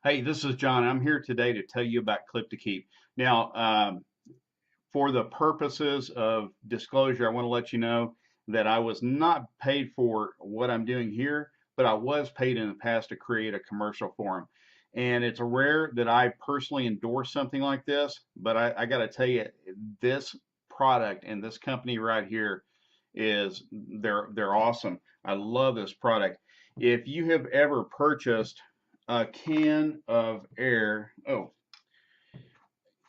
Hey, this is John. I'm here today to tell you about Clip to Keep. Now, for the purposes of disclosure, I want to let you know that I was not paid for what I'm doing here, but I was paid in the past to create a commercial for them. And it's rare that I personally endorse something like this, but I got to tell you, this product and this company right here is they're awesome. I love this product. If you have ever purchased a can of air,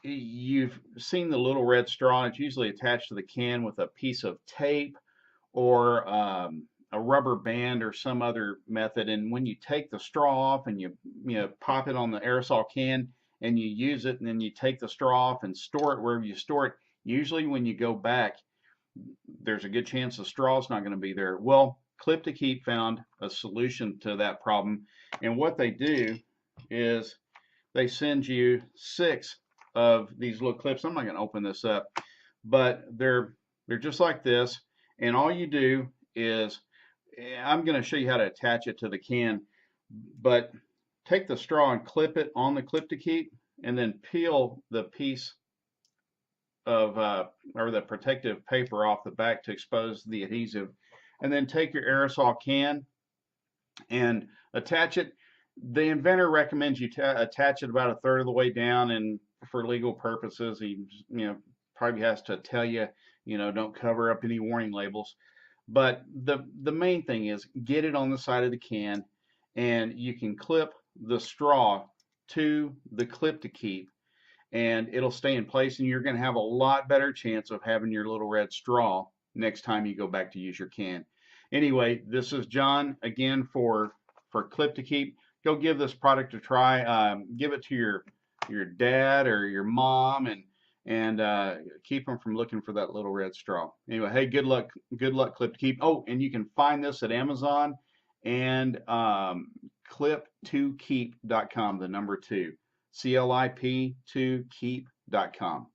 you've seen the little red straw. It's usually attached to the can with a piece of tape or a rubber band or some other method. And when you take the straw off and you pop it on the aerosol can and you use it, and then you take the straw off and store it wherever you store it, usually when you go back, there's a good chance the straw's not going to be there. Well, Clip to Keep found a solution to that problem. And what they do is they send you 6 of these little clips. I'm not going to open this up, but they're just like this. And all you do is, I'm going to show you how to attach it to the can, but take the straw and clip it on the Clip to Keep, and then peel the piece of or the protective paper off the back to expose the adhesive, and then take your aerosol can and attach it. The inventor recommends you attach it about a third of the way down, and for legal purposes, he probably has to tell you, don't cover up any warning labels. But the main thing is get it on the side of the can, and you can clip the straw to the Clip to Keep, and it'll stay in place, and you're going to have a lot better chance of having your little red straw next time you go back to use your can. Anyway, this is John again for Clip to Keep. Go give this product a try. Give it to your dad or your mom, and keep them from looking for that little red straw. Anyway, hey, good luck, Clip to Keep. Oh, and you can find this at Amazon and clip2keep.com, the number 2, CLIP2keep.com.